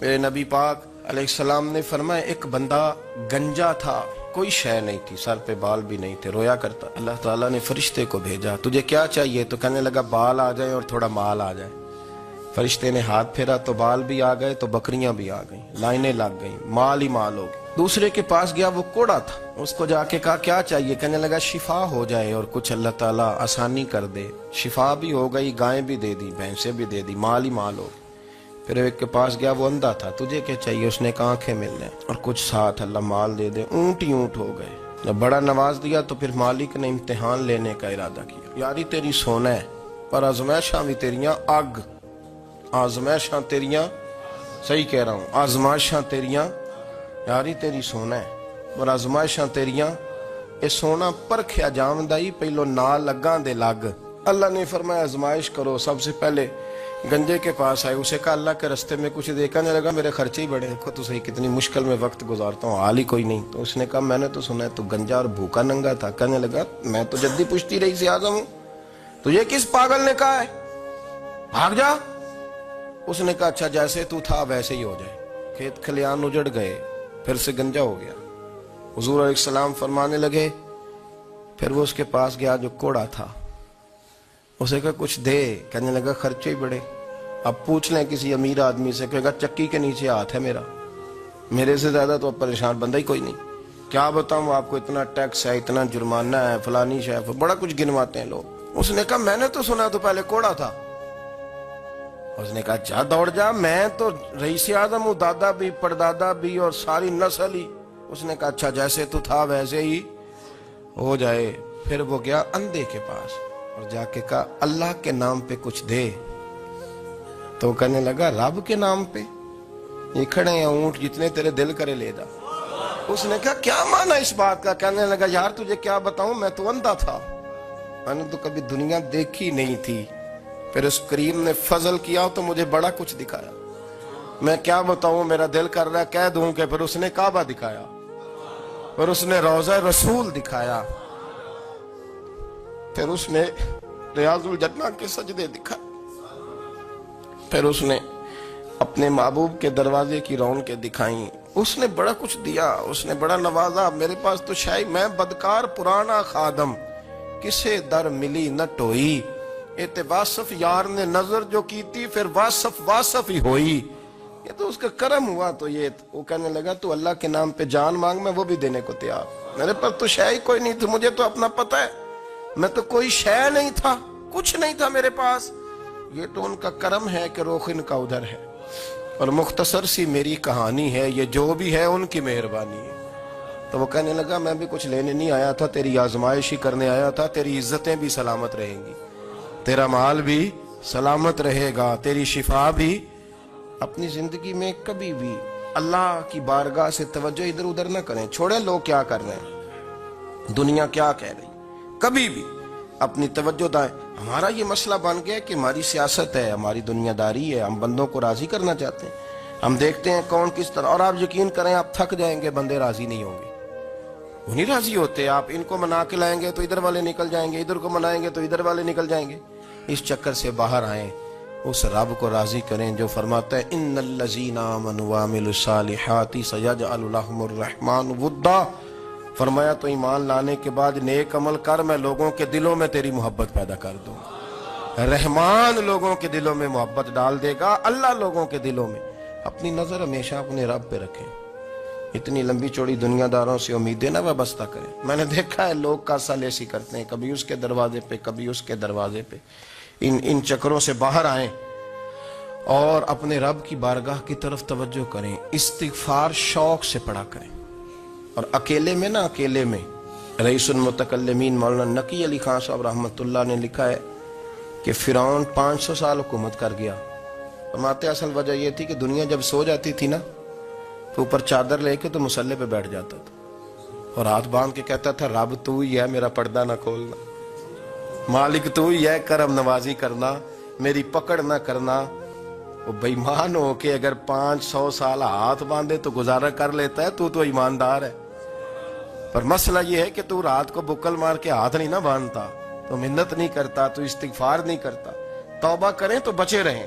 میرے نبی پاک علیہ السلام نے فرمایا ایک بندہ گنجا تھا، کوئی شے نہیں تھی، سر پہ بال بھی نہیں تھے، رویا کرتا۔ اللہ تعالیٰ نے فرشتے کو بھیجا، تجھے کیا چاہیے؟ تو کہنے لگا بال آ جائیں اور تھوڑا مال آ جائے۔ فرشتے نے ہاتھ پھیرا تو بال بھی آ گئے، تو بکریاں بھی آ گئیں، لائنیں لگ گئیں، مال ہی مال ہو گئے۔ دوسرے کے پاس گیا، وہ کوڑا تھا، اس کو جا کے کہا کیا چاہیے؟ کہنے لگا شفا ہو جائے اور کچھ اللہ تعالیٰ آسانی کر دے۔ شفا بھی ہو گئی، گائیں بھی دے دی، بھینسیں بھی دے دی، مال ہی مال ہو گئے۔ پھر ایک کے پاس گیا، وہ اندھا تھا، تجھے کیا چاہیے؟ اس نے کہا آنکھیں مل جائیں اور کچھ ساتھ اللہ مال دے دے۔ اونٹ ہی اونٹ ہو گئے۔ جب بڑا نواز دیا تو پھر مالک نے امتحان لینے کا ارادہ کیا، یاری تیری سونا ہے پر آزمائشاں بھی تیریاں اگ، آزمائشاں تیریاں، صحیح کہہ رہا ہوں، آزمائشاں تیریاں، یاری تیری سونا ہے پر آزمائشاں تیریاں، اے سونا پرکھیا جامدائی پہلو نال لگاں دے لگ۔ اللہ نے فرمایا آزمائش کرو۔ سب سے پہلے گنجے کے پاس آئے، اسے کہا اللہ کے رستے میں کچھ دیکھا نہیں لگا، میرے خرچے ہی بڑے، دیکھو تو صحیح کتنی مشکل میں وقت گزارتا ہوں، حال ہی کوئی نہیں۔ تو اس نے کہا میں نے تو سنا ہے تو گنجا اور بھوکا ننگا تھا۔ کہنے لگا میں تو جدی پشتی رئیس اعظم ہوں، تجھے کس پاگل نے کہا ہے بھاگ جا؟ اس نے کہا اچھا جیسے تو تھا ویسے ہی ہو جائے۔ کھیت کھلیان اجڑ گئے، پھر سے گنجا ہو گیا۔ حضور علیہ السلام فرمانے لگے، پھر وہ اس کے پاس گیا جو کوڑا تھا، اسے کہا کچھ دے۔ کہنے لگا خرچے ہی بڑے، اب پوچھ لیں کسی امیر آدمی سے، کہے گا چکی کے نیچے ہاتھ ہے میرا، میرے سے زیادہ تو اب پریشان بندہ ہی کوئی نہیں، کیا بتاؤں آپ کو، اتنا ٹیکس ہے، اتنا جرمانہ ہے، فلانی شے، بڑا کچھ گنواتے ہیں لوگ۔ اس نے کہا میں نے تو سنا تو پہلے کوڑا تھا۔ اس نے کہا جا دوڑ جا، میں تو رئیس اعظم ہوں، دادا بھی پردادا بھی اور ساری نسل ہی۔ اس نے کہا اچھا جیسے تو تھا ویسے ہی ہو جائے۔ پھر وہ گیا اندھے کے پاس اور جا کے کہا اللہ کے نام پہ کچھ دے۔ تو وہ کہنے لگا رب کے نام پہ؟ یہ کھڑے ہیں اونٹ، جتنے تیرے دل کرے لے جا۔ اس نے کہا کیا معنی اس بات کا؟ کہنے لگا یار تجھے کیا بتاؤں، میں تو اندھا تھا، میں نے تو کبھی دنیا دیکھی نہیں تھی، پھر اس کریم نے فضل کیا تو مجھے بڑا کچھ دکھایا، میں کیا بتاؤں، میرا دل کر رہا ہے کہہ دوں کہ پھر اس نے کعبہ دکھایا، پھر اس نے روضہ رسول دکھایا، پھر اس نے ریاض الجنہ کے سجدے دکھائے، پھر اس نے اپنے محبوب کے دروازے کی رونقیں دکھائیں، اس نے بڑا کچھ دیا، اس نے بڑا نوازا۔ میرے پاس تو شاید میں بدکار پرانا خادم، کسے در ملی نہ ٹوئی، اے واصف یار نے نظر جو کی تھی پھر واصف ہی ہوئی، یہ تو اس کا کرم ہوا۔ تو یہ وہ کہنے لگا تو اللہ کے نام پہ جان مانگ، میں وہ بھی دینے کو تیار، میرے پاس تو شے ہی کوئی نہیں تھی، مجھے تو اپنا پتہ ہے، میں تو کوئی شے نہیں تھا، کچھ نہیں تھا میرے پاس، یہ تو ان کا کرم ہے کہ رخ ان کا ادھر ہے، اور مختصر سی میری کہانی ہے، یہ جو بھی ہے ان کی مہربانی ہے۔ تو وہ کہنے لگا میں بھی کچھ لینے نہیں آیا تھا، تیری آزمائش ہی کرنے آیا تھا، تیری عزتیں بھی سلامت رہیں گی، تیرا مال بھی سلامت رہے گا، تیری شفا بھی۔ اپنی زندگی میں کبھی بھی اللہ کی بارگاہ سے توجہ ادھر ادھر نہ کریں، چھوڑیں لوگ کیا کر رہے ہیں، دنیا کیا کہہ رہی، کبھی بھی اپنی توجہ دائیں۔ ہمارا یہ مسئلہ بن گیا کہ ہماری سیاست ہے، ہماری دنیا داری ہے، ہم بندوں کو راضی کرنا چاہتے ہیں، ہم دیکھتے ہیں کون کس طرح، اور آپ یقین کریں آپ تھک جائیں گے، بندے راضی نہیں ہوں گے، وہ نہیں راضی ہوتے، آپ ان کو منا کے لائیں گے تو ادھر والے نکل جائیں گے، ادھر کو منائیں گے تو ادھر والے نکل جائیں گے۔ اس چکر سے باہر آئیں، اس رب کو راضی کریں جو فرماتا ہے ان الذین آمنوا وعملوا الصالحات سیجعل لهم الرحمن ودا۔ فرمایا تو ایمان لانے کے بعد نیک عمل کر، میں لوگوں کے دلوں میں تیری محبت پیدا کر دوں گا، رحمان لوگوں کے دلوں میں محبت ڈال دے گا، اللہ لوگوں کے دلوں میں۔ اپنی نظر ہمیشہ اپنے رب پہ رکھیں، اتنی لمبی چوڑی دنیا داروں سے امیدیں نہ وابستہ کریں۔ میں نے دیکھا ہے لوگ کاسا لیسی کرتے ہیں، کبھی اس کے دروازے پہ کبھی اس کے دروازے پہ، ان چکروں سے باہر آئیں اور اپنے رب کی بارگاہ کی طرف توجہ کریں، استغفار شوق سے پڑھا کریں، اور اکیلے میں نا، اکیلے میں۔ رئیس المتکلمین مولانا نقی علی خان صاحب رحمۃ اللہ نے لکھا ہے کہ فرعون 500 سال حکومت کر گیا، فرماتے اصل وجہ یہ تھی کہ دنیا جب سو جاتی تھی نا تو اوپر چادر لے کے تو مصلے پہ بیٹھ جاتا تھا اور ہاتھ باندھ کے کہتا تھا رب تو ہی ہے، میرا پردہ نہ کھولنا، مالک تو ہی ہے، کرم نوازی کرنا، میری پکڑ نہ کرنا۔ وہ بے ایمان ہو کے اگر 500 سال ہاتھ باندھے تو گزارا کر لیتا ہے، تو ایماندار ہے، پر مسئلہ یہ ہے کہ تو رات کو بکل مار کے ہاتھ نہیں نہ باندھتا، تو منت نہیں کرتا، تو استغفار نہیں کرتا۔ توبہ کریں تو بچے رہیں،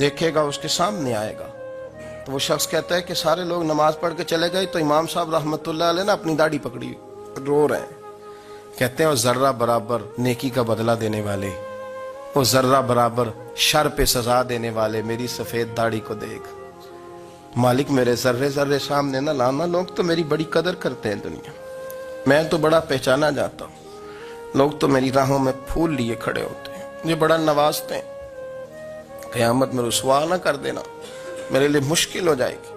دیکھے گا اس کے سامنے آئے گا. تو وہ شخص کہتا ہے کہ سارے لوگ نماز پڑھ کے چلے گئے تو امام صاحب رحمت اللہ علیہ نے اپنی داڑھی پکڑی رو رہے ہیں. کہتے ہیں وہ ذرہ برابر نیکی کا بدلہ دینے والے، وہ ذرہ برابر شر پہ سزا دینے والے میری سفید داڑھی کو دیکھ. مالک میرے ذرے ذرے سامنے نہ لانا، لوگ تو میری بڑی قدر کرتے ہیں دنیا میں تو بڑا پہچانا جاتا ہوں، لوگ تو میری راہوں میں پھول لیے کھڑے ہوتے ہیں، مجھے بڑا نوازتے ہیں. قیامت میں رسوا نہ کر دینا، میرے لیے مشکل ہو جائے گی.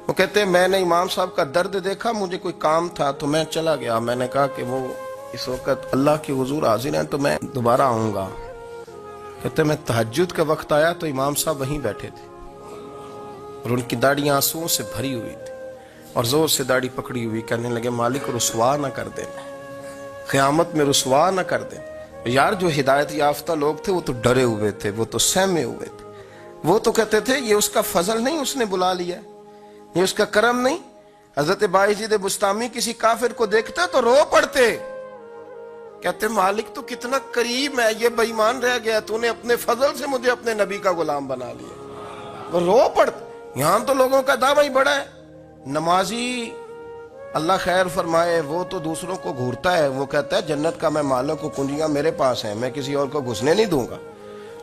وہ کہتے ہیں میں نے امام صاحب کا درد دیکھا، مجھے کوئی کام تھا تو میں چلا گیا. میں نے کہا کہ وہ اس وقت اللہ کے حضور حاضر ہیں تو میں دوبارہ آؤں گا. کہتے ہیں میں تہجد کا وقت آیا تو امام صاحب وہیں بیٹھے تھے اور ان کی داڑیاں آنسوؤں سے بھری ہوئی تھی اور زور سے داڑھی پکڑی ہوئی. کہنے لگے مالک رسوا نہ کر دینا، قیامت میں رسوا نہ کر دینا. یار جو ہدایت یافتہ لوگ تھے وہ تو ڈرے ہوئے تھے، وہ تو سہمے ہوئے تھے. وہ تو کہتے تھے یہ اس کا فضل نہیں، اس نے بلا لیا، یہ اس کا کرم نہیں. حضرت باعزید بستامی کسی کافر کو دیکھتے تو رو پڑتے، کہتے مالک تو کتنا کریم ہے، یہ بے ایمان رہ گیا، تو نے اپنے فضل سے مجھے اپنے نبی کا غلام بنا لیا. وہ رو پڑتے. یہاں تو لوگوں کا دعویٰ ہی بڑا ہے. نمازی اللہ خیر فرمائے وہ تو دوسروں کو گھورتا ہے، وہ کہتا ہے جنت کا میں مالک ہوں، کنجیاں میرے پاس ہیں، میں کسی اور کو گھسنے نہیں دوں گا.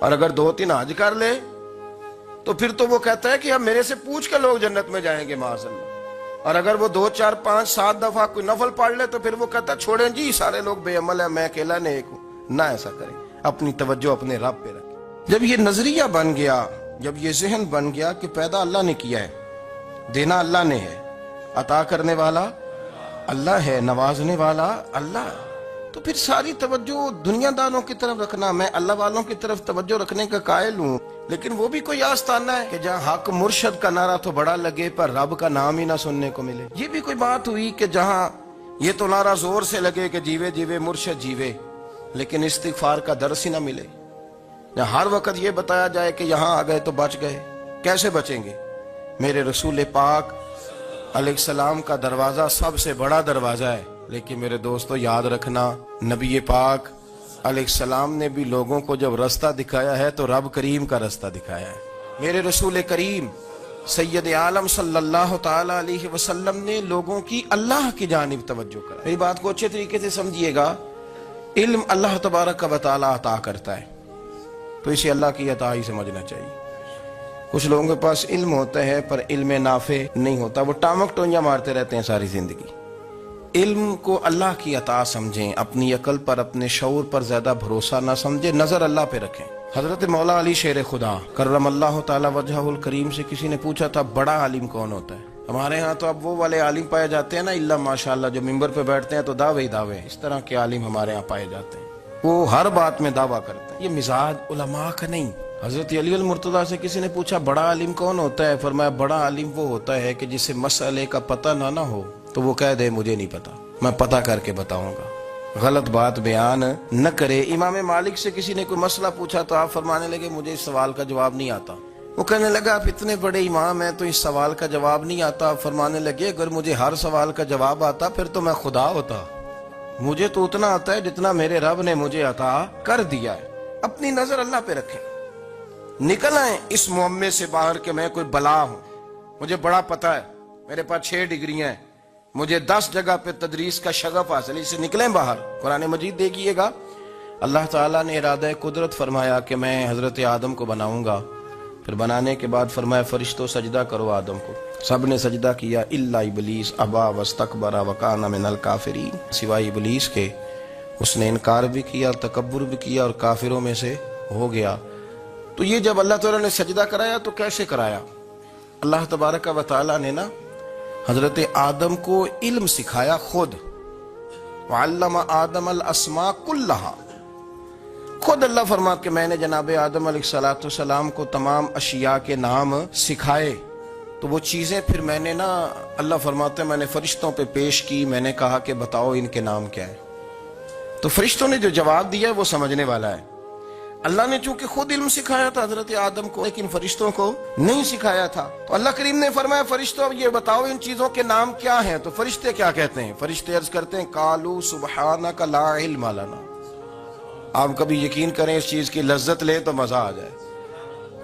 اور اگر 2-3 حج کر لے تو پھر تو وہ کہتا ہے کہ اب میرے سے پوچھ کے لوگ جنت میں جائیں گے معاذ اللہ. اور اگر وہ 2 4 5 7 دفعہ کوئی نفل پڑھ لے تو پھر وہ کہتا ہے چھوڑیں جی سارے لوگ بے عمل ہیں، میں اکیلا نیک ہوں. نہ ایسا کریں، اپنی توجہ اپنے رب پہ رکھیں. جب یہ نظریہ بن گیا، جب یہ ذہن بن گیا کہ پیدا اللہ نے کیا ہے، دینا اللہ نے ہے، عطا کرنے والا اللہ ہے، نوازنے والا اللہ ہے، تو پھر ساری توجہ دنیا داروں کی طرف رکھنا. میں اللہ والوں کی طرف توجہ رکھنے کا قائل ہوں، لیکن وہ بھی کوئی آستانہ ہے کہ جہاں حق مرشد کا نعرہ تو بڑا لگے پر رب کا نام ہی نہ سننے کو ملے. یہ بھی کوئی بات ہوئی کہ جہاں یہ تو نعرہ زور سے لگے کہ جیوے جیوے مرشد جیوے، لیکن استغفار کا درس ہی نہ ملے. جہاں ہر وقت یہ بتایا جائے کہ یہاں آ گئے تو بچ گئے. کیسے بچیں گے؟ میرے رسول پاک علیہ السلام کا دروازہ سب سے بڑا دروازہ ہے، لیکن میرے دوستو یاد رکھنا نبی پاک علیہ السلام نے بھی لوگوں کو جب رستہ دکھایا ہے تو رب کریم کا رستہ دکھایا ہے. میرے رسول کریم سید عالم صلی اللہ تعالی علیہ وسلم نے لوگوں کی اللہ کی جانب توجہ کرا. میری بات کو اچھے طریقے سے سمجھیے گا. علم اللہ تبارک و تعالی عطا کرتا ہے تو اسے اللہ کی عطا ہی سمجھنا چاہیے. کچھ لوگوں کے پاس علم ہوتا ہے پر علم نافع نہیں ہوتا، وہ ٹامک ٹونجا مارتے رہتے ہیں ساری زندگی. علم کو اللہ کی عطا سمجھیں، اپنی عقل پر اپنے شعور پر زیادہ بھروسہ نہ سمجھیں، نظر اللہ پہ رکھیں. حضرت مولا علی شیر خدا کرم اللہ تعالی وجہہ الکریم سے کسی نے پوچھا تھا بڑا عالم کون ہوتا ہے؟ ہمارے ہاں تو اب وہ والے عالم پائے جاتے ہیں نا اللہ ماشاءاللہ، جو ممبر پہ بیٹھتے ہیں تو دعوے ہی دعوے، اس طرح کے عالم ہمارے ہاں پائے جاتے ہیں، وہ ہر بات میں دعویٰ کرتے ہیں. یہ مزاج علماء کا نہیں. حضرت علی المرتضیٰ سے کسی نے پوچھا بڑا عالم کون ہوتا ہے؟ فرمایا بڑا عالم وہ ہوتا ہے کہ جسے مسئلے کا پتہ نہ ہو تو وہ کہہ دے مجھے نہیں پتا، میں پتہ کر کے بتاؤں گا، غلط بات بیان نہ کرے. امام مالک سے کسی نے کوئی مسئلہ پوچھا تو آپ فرمانے لگے مجھے اس سوال کا جواب نہیں آتا. وہ کہنے لگا آپ اتنے بڑے امام ہیں تو اس سوال کا جواب نہیں آتا. آپ فرمانے لگے اگر مجھے ہر سوال کا جواب آتا پھر تو میں خدا ہوتا. مجھے تو اتنا آتا ہے جتنا میرے رب نے مجھے عطا کر دیا ہے. اپنی نظر اللہ پہ رکھیں. نکل آئیں اس معمے سے باہر کہ میں کوئی بلا ہوں، مجھے بڑا پتہ ہے، میرے پاس 6 ڈگریاں ہیں، مجھے 10 جگہ پہ تدریس کا شغف حاصل ہے. اس سے نکلیں باہر. قرآن مجید دیکھیے گا اللہ تعالیٰ نے ارادہ قدرت فرمایا کہ میں حضرت آدم کو بناؤں گا. پھر بنانے کے بعد فرمایا فرشتوں سجدہ کرو آدم کو. سب نے سجدہ کیا الا ابلیس ابا واستکبر وکان من الکافرین، سوائے ابلیس کے، اس نے انکار بھی کیا، تکبر بھی کیا اور کافروں میں سے ہو گیا. تو یہ جب اللہ تعالیٰ نے سجدہ کرایا تو کیسے کرایا؟ اللہ تبارک و تعالیٰ نے نا حضرت آدم کو علم سکھایا خود. وعلم آدم الاسماء کلہا. خود اللہ فرماتا کہ میں نے جناب آدم علیہ السلام کو تمام اشیاء کے نام سکھائے. تو وہ چیزیں پھر میں نے نا اللہ فرماتے میں نے فرشتوں پہ پیش کی. میں نے کہا کہ بتاؤ ان کے نام کیا ہے. تو فرشتوں نے جو جواب دیا وہ سمجھنے والا ہے. اللہ نے چونکہ خود علم سکھایا تھا حضرت آدم کو لیکن فرشتوں کو نہیں سکھایا تھا. تو اللہ کریم نے فرمایا فرشتوں یہ بتاؤ ان چیزوں کے نام کیا ہیں. تو فرشتے کیا کہتے ہیں؟ فرشتے عرض کرتے ہیں قالوا سبحانک لا علم لنا. آپ کبھی یقین کریں اس چیز کی لذت لیں تو مزہ آ جائے.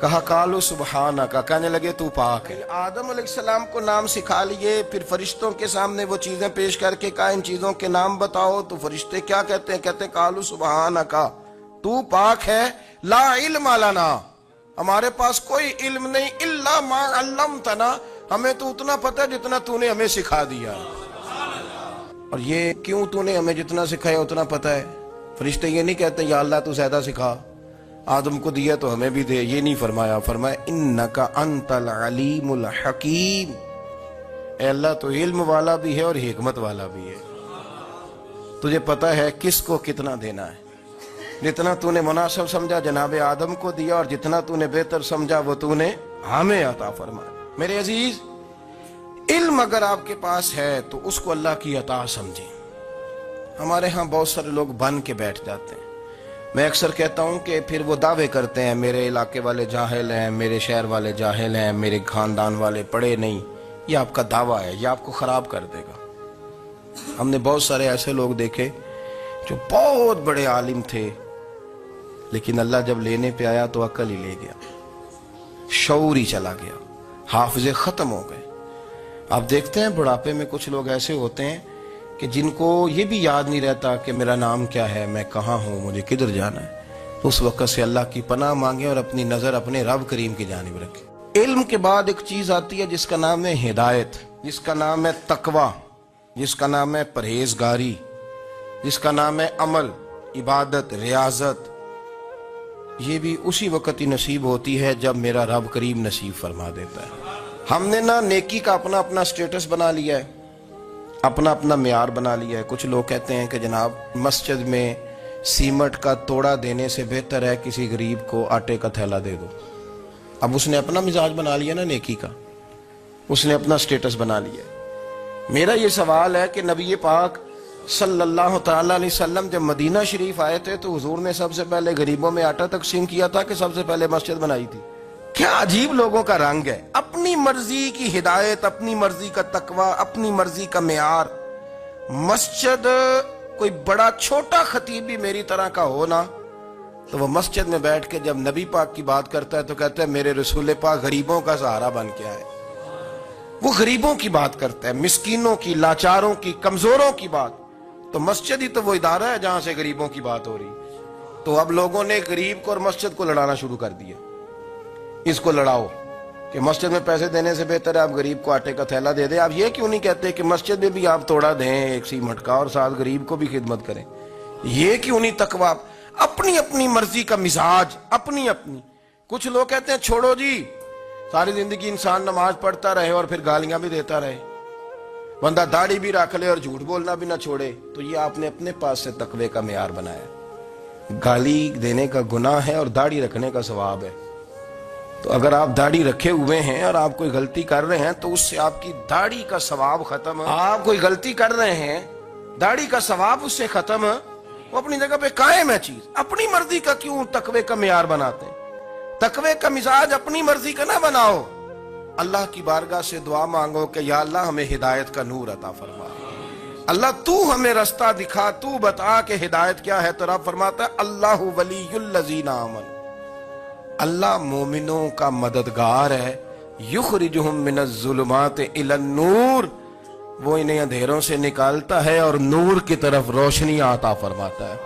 کہا قالوا سبحانک، کہنے لگے تو پاک ہے۔ آدم علیہ السلام کو نام سکھا لیے، پھر فرشتوں کے سامنے وہ چیزیں پیش کر کے کہا ان چیزوں کے نام بتاؤ، تو فرشتے کیا کہتے ہیں؟ کہتے ہیں قالوا سبحانک، تو پاک ہے، لا علم لنا، ہمارے پاس کوئی علم نہیں، الا ما علمتنا، ہمیں تو اتنا پتہ ہے جتنا تو نے ہمیں سکھا دیا۔ اور یہ کیوں تو نے ہمیں جتنا سکھایا اتنا پتہ ہے؟ فرشتے یہ نہیں کہتے یا اللہ تو زیادہ سکھا، آدم کو دیا تو ہمیں بھی دے، یہ نہیں فرمایا، فرمایا انکا انت العلیم الحکیم، اے اللہ تو علم والا بھی ہے اور حکمت والا بھی ہے، تجھے پتہ ہے کس کو کتنا دینا ہے، جتنا تو نے مناسب سمجھا جناب آدم کو دیا، اور جتنا تو نے بہتر سمجھا وہ تو نے ہمیں عطا فرمایا۔ میرے عزیز، علم اگر آپ کے پاس ہے تو اس کو اللہ کی عطا سمجھیں۔ ہمارے ہاں بہت سارے لوگ بن کے بیٹھ جاتے ہیں، میں اکثر کہتا ہوں کہ پھر وہ دعوے کرتے ہیں میرے علاقے والے جاہل ہیں، میرے شہر والے جاہل ہیں، میرے خاندان والے پڑھے نہیں۔ یہ آپ کا دعویٰ ہے، یہ آپ کو خراب کر دے گا۔ ہم نے بہت سارے ایسے لوگ دیکھے جو بہت بڑے عالم تھے، لیکن اللہ جب لینے پہ آیا تو عقل ہی لے گیا، شعور ہی چلا گیا، حافظے ختم ہو گئے۔ آپ دیکھتے ہیں بڑھاپے میں کچھ لوگ ایسے ہوتے ہیں کہ جن کو یہ بھی یاد نہیں رہتا کہ میرا نام کیا ہے، میں کہاں ہوں، مجھے کدھر جانا ہے۔ اس وقت سے اللہ کی پناہ مانگیں اور اپنی نظر اپنے رب کریم کی جانب رکھیں۔ علم کے بعد ایک چیز آتی ہے جس کا نام ہے ہدایت، جس کا نام ہے تقوی، جس کا نام ہے پرہیزگاری، جس کا نام ہے عمل، عبادت، ریاضت۔ یہ بھی اسی وقت ہی نصیب ہوتی ہے جب میرا رب کریم نصیب فرما دیتا ہے۔ ہم نے نہ نیکی کا اپنا اپنا سٹیٹس بنا لیا ہے، اپنا اپنا معیار بنا لیا ہے۔ کچھ لوگ کہتے ہیں کہ جناب مسجد میں سیمٹ کا توڑا دینے سے بہتر ہے کسی غریب کو آٹے کا تھیلا دے دو۔ اب اس نے اپنا مزاج بنا لیا نا نیکی کا، اس نے اپنا سٹیٹس بنا لیا۔ میرا یہ سوال ہے کہ نبی پاک صلی اللہ تعالی علیہ وسلم جب مدینہ شریف آئے تھے تو حضور نے سب سے پہلے غریبوں میں آٹا تقسیم کیا تھا کہ سب سے پہلے مسجد بنائی تھی؟ کیا عجیب لوگوں کا رنگ ہے، اپنی مرضی کی ہدایت، اپنی مرضی کا تقوی، اپنی مرضی کا معیار۔ مسجد کوئی بڑا چھوٹا خطیب بھی میری طرح کا ہو نا، تو وہ مسجد میں بیٹھ کے جب نبی پاک کی بات کرتا ہے تو کہتا ہے میرے رسول پاک غریبوں کا سہارا بن کے آئے۔ وہ غریبوں کی بات کرتا ہے، مسکینوں کی، لاچاروں کی، کمزوروں کی بات۔ تو مسجد ہی تو وہ ادارہ ہے جہاں سے غریبوں کی بات ہو رہی۔ تو اب لوگوں نے غریب کو اور مسجد کو لڑانا شروع کر دیا، اس کو لڑاؤ کہ مسجد میں پیسے دینے سے بہتر ہے آپ غریب کو آٹے کا تھیلا دے دیں۔ آپ یہ کیوں نہیں کہتے کہ مسجد میں بھی آپ توڑا دیں ایک سیمٹ کا اور ساتھ غریب کو بھی خدمت کریں؟ یہ کیوں نہیں تقویٰ؟ اپنی اپنی مرضی کا مزاج، اپنی اپنی۔ کچھ لوگ کہتے ہیں چھوڑو جی، ساری زندگی انسان نماز پڑھتا رہے اور پھر گالیاں بھی دیتا رہے، بندہ داڑھی بھی رکھ لے اور جھوٹ بولنا بھی نہ چھوڑے۔ تو یہ آپ نے اپنے پاس سے تقوی کا معیار بنایا۔ گالی دینے کا گناہ ہے اور داڑھی رکھنے کا ثواب ہے۔ تو اگر آپ داڑھی رکھے ہوئے ہیں اور آپ کوئی غلطی کر رہے ہیں تو اس سے آپ کی داڑھی کا ثواب ختم ہے۔ آپ کوئی غلطی کر رہے ہیں، داڑھی کا ثواب اس سے ختم ہے، وہ اپنی جگہ پہ قائم ہے چیز۔ اپنی مرضی کا کیوں تقوی کا معیار بناتے ہیں؟ تقوی کا مزاج اپنی مرضی کا نہ بناؤ۔ اللہ کی بارگاہ سے دعا مانگو کہ یا اللہ ہمیں ہدایت کا نور عطا فرما، اللہ تو ہمیں رستہ دکھا، تو بتا کہ ہدایت کیا ہے۔ تو رب فرماتا ہے اللہ ولی الذین آمنوا، اللہ مومنوں کا مددگار ہے، یخرجہم من الظلمات الی النور، وہ انہیں اندھیروں سے نکالتا ہے اور نور کی طرف روشنی عطا فرماتا ہے۔